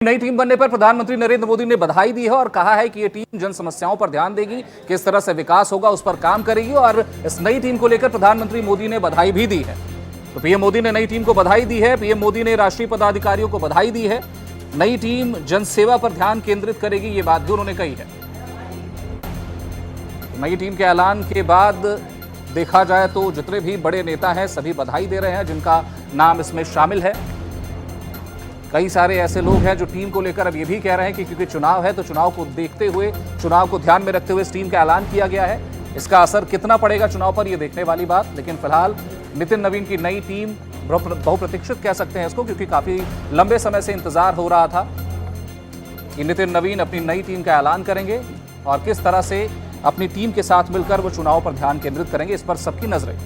नई टीम बनने पर प्रधानमंत्री नरेंद्र मोदी ने बधाई दी है और कहा है कि ये टीम जन समस्याओं पर ध्यान देगी, किस तरह से विकास होगा उस पर काम करेगी। और इस नई टीम को लेकर प्रधानमंत्री मोदी ने बधाई भी दी है। तो पीएम मोदी ने नई टीम को बधाई दी है। पीएम मोदी ने राष्ट्रीय पदाधिकारियों को बधाई दी है। नई टीम जनसेवा पर ध्यान केंद्रित करेगी, ये बात भी उन्होंने कही है। नई टीम के ऐलान के बाद देखा जाए तो जितने भी बड़े नेता हैं सभी बधाई दे रहे हैं, जिनका नाम इसमें शामिल है। कई सारे ऐसे लोग हैं जो टीम को लेकर अब ये भी कह रहे हैं कि क्योंकि चुनाव है तो चुनाव को देखते हुए, चुनाव को ध्यान में रखते हुए इस टीम का ऐलान किया गया है। इसका असर कितना पड़ेगा चुनाव पर, ये देखने वाली बात। लेकिन फिलहाल नितिन नवीन की नई टीम बहुप्रतीक्षित कह सकते हैं इसको, क्योंकि काफी लंबे समय से इंतजार हो रहा था कि नितिन नवीन अपनी नई टीम का ऐलान करेंगे और किस तरह से अपनी टीम के साथ मिलकर वो चुनाव पर ध्यान केंद्रित करेंगे, इस पर सबकी नजरें।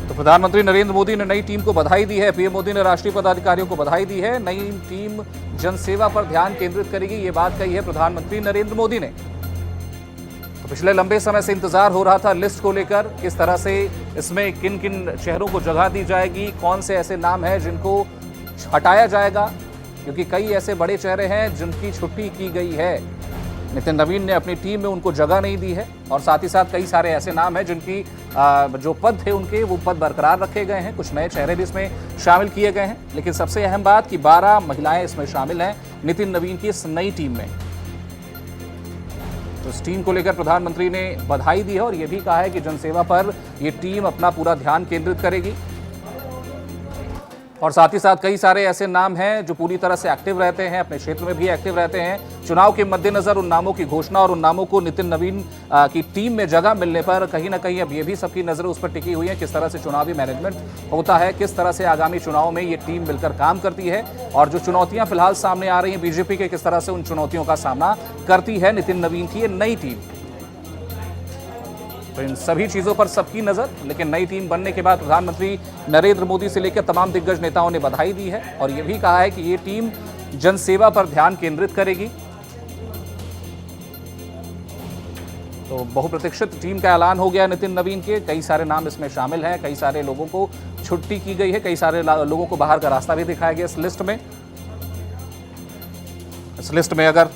तो प्रधानमंत्री नरेंद्र मोदी ने नई टीम को बधाई दी है। पीएम मोदी ने राष्ट्रीय पदाधिकारियों को बधाई दी है। नई टीम जनसेवा पर ध्यान केंद्रित करेगी, ये बात कही है प्रधानमंत्री नरेंद्र मोदी ने। तो पिछले लंबे समय से इंतजार हो रहा था लिस्ट को लेकर, किस तरह से इसमें किन किन शहरों को जगह दी जाएगी, कौन से ऐसे नाम हैं जिनको हटाया जाएगा, क्योंकि कई ऐसे बड़े चेहरे हैं जिनकी छुट्टी की गई है। नितिन नवीन ने अपनी टीम में उनको जगह नहीं दी है और साथ ही साथ कई सारे ऐसे नाम हैं जिनकी जो पद थे उनके वो पद बरकरार रखे गए हैं। कुछ नए चेहरे भी इसमें शामिल किए गए हैं। लेकिन सबसे अहम बात कि 12 महिलाएं इसमें शामिल हैं नितिन नवीन की इस नई टीम में। तो इस टीम को लेकर प्रधानमंत्री ने बधाई दी है और ये भी कहा है कि जनसेवा पर ये टीम अपना पूरा ध्यान केंद्रित करेगी। और साथ ही साथ कई सारे ऐसे नाम हैं जो पूरी तरह से एक्टिव रहते हैं, अपने क्षेत्र में भी एक्टिव रहते हैं। चुनाव के मद्देनजर उन नामों की घोषणा और उन नामों को नितिन नवीन की टीम में जगह मिलने पर कहीं ना कहीं अब ये भी सबकी नजरें उस पर टिकी हुई है, किस तरह से चुनावी मैनेजमेंट होता है, किस तरह से आगामी चुनाव में ये टीम मिलकर काम करती है और जो चुनौतियां फिलहाल सामने आ रही हैं बीजेपी के, किस तरह से उन चुनौतियों का सामना करती है नितिन नवीन की ये नई टीम। तो इन सभी चीजों पर सबकी नजर। लेकिन नई टीम बनने के बाद प्रधानमंत्री नरेंद्र मोदी से लेकर तमाम दिग्गज नेताओं ने बधाई दी है और यह भी कहा है कि ये टीम जनसेवा पर ध्यान केंद्रित करेगी। तो बहुप्रतीक्षित टीम का ऐलान हो गया नितिन नवीन के। कई सारे नाम इसमें शामिल हैं, कई सारे लोगों को छुट्टी की गई है, कई सारे लोगों को बाहर का रास्ता भी दिखाया गया इस लिस्ट में। इस लिस्ट में अगर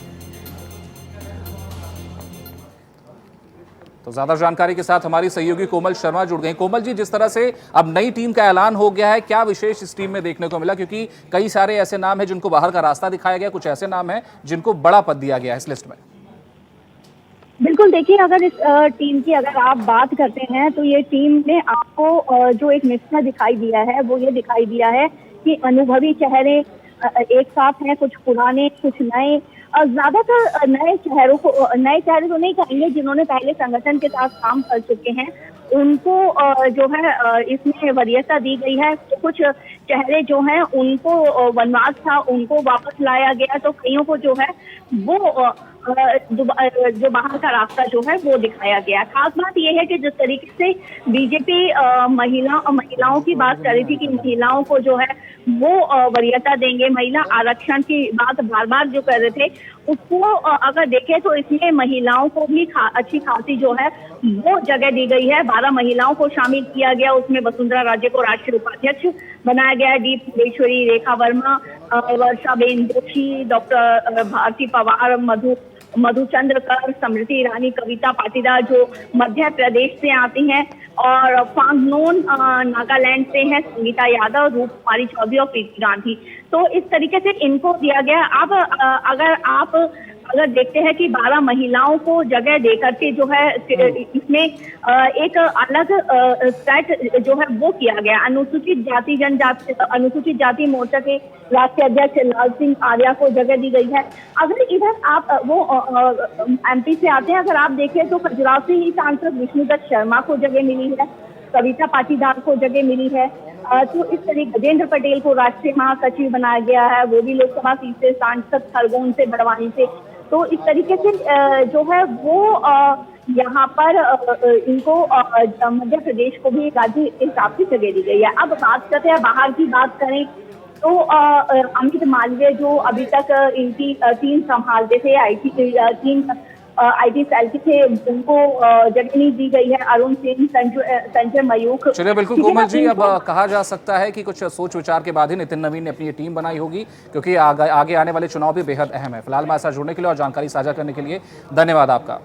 तो ज्यादा जानकारी के साथ हमारी सहयोगी कोमल शर्मा जुड़ गई। कोमल जी, जिस तरह से अब नई टीम का ऐलान हो गया है, क्या विशेष इस टीम में देखने को मिला, क्योंकि कई सारे ऐसे नाम हैं जिनको बाहर का रास्ता दिखाया गया, कुछ ऐसे नाम हैं जिनको बड़ा पद दिया गया है इस लिस्ट में। बिल्कुल, देखिए, अगर इस टीम की अगर आप बात करते हैं तो ये टीम ने आपको जो एक मिश्रण दिखाई दिया है वो ये दिखाई दिया है कि अनुभवी चेहरे एक साथ हैं, कुछ पुराने कुछ नए। ज्यादातर नए चेहरे तो नहीं कहेंगे, जिन्होंने पहले संगठन के साथ काम कर चुके हैं उनको जो है इसमें वरीयता दी गई है। तो कुछ चेहरे जो हैं उनको वनवास था, उनको वापस लाया गया। तो कईयों को जो है वो जो बाहर का रास्ता जो है वो दिखाया गया। खास बात यह है कि जिस तरीके से बीजेपी महिलाओं की बात कर रही थी कि महिलाओं को जो है वो वरीयता देंगे, महिला आरक्षण की बात बार बार जो कर रहे थे, उसको अगर देखें तो इसमें महिलाओं को भी अच्छी खासी जो है वो जगह दी गई है। 12 महिलाओं को शामिल किया गया, उसमें वसुंधरा राजे को राष्ट्रीय उपाध्यक्ष बनाया गया है, डी पुरेश्वरी, रेखा वर्मा, वर्षाबेन जोशी, डॉक्टर भारती पवार, मधुचंद्रकर, स्मृति ईरानी, कविता पाटीदार जो मध्य प्रदेश से आती हैं, और फांगनोन नागालैंड से हैं, संगीता यादव, रूप कुमारी चौधरी और प्रीति गांधी। तो इस तरीके से इनको दिया गया। अब अगर देखते हैं कि 12 महिलाओं को जगह देकर के जो है इसमें एक अलग सेट जो है वो किया गया। अनुसूचित जाति मोर्चा के राष्ट्रीय अध्यक्ष लाल सिंह आर्या को जगह दी गई है। अगर इधर आप वो एमपी से आते हैं, अगर आप देखें तो खजुराहो से ही सांसद विष्णुदत्त शर्मा को जगह मिली है, कविता पाटीदार को जगह मिली है। तो इस तरीके गजेंद्र पटेल को राष्ट्रीय महासचिव बनाया गया है, वो भी लोकसभा सीट से, सांसद खरगोन से, बड़वानी से। तो इस तरीके से जो है वो यहाँ पर इनको मध्य प्रदेश को भी राज्य के हिसाब से जगह दी गई है। अब बात करते हैं, बाहर की बात करें तो अमित मालवीय जो अभी तक इनकी टीम संभालते थे, IT टीम आईटी सेल के थे उनको जगह नहीं दी गई है। अरुण सिंह, संजय मयूख। चलिए बिल्कुल कोमल जी, अब कहा जा सकता है कि कुछ सोच विचार के बाद ही नितिन नवीन ने अपनी ये टीम बनाई होगी, क्योंकि आगे आने वाले चुनाव भी बेहद अहम है। फिलहाल हमारे साथ जुड़ने के लिए और जानकारी साझा करने के लिए धन्यवाद आपका।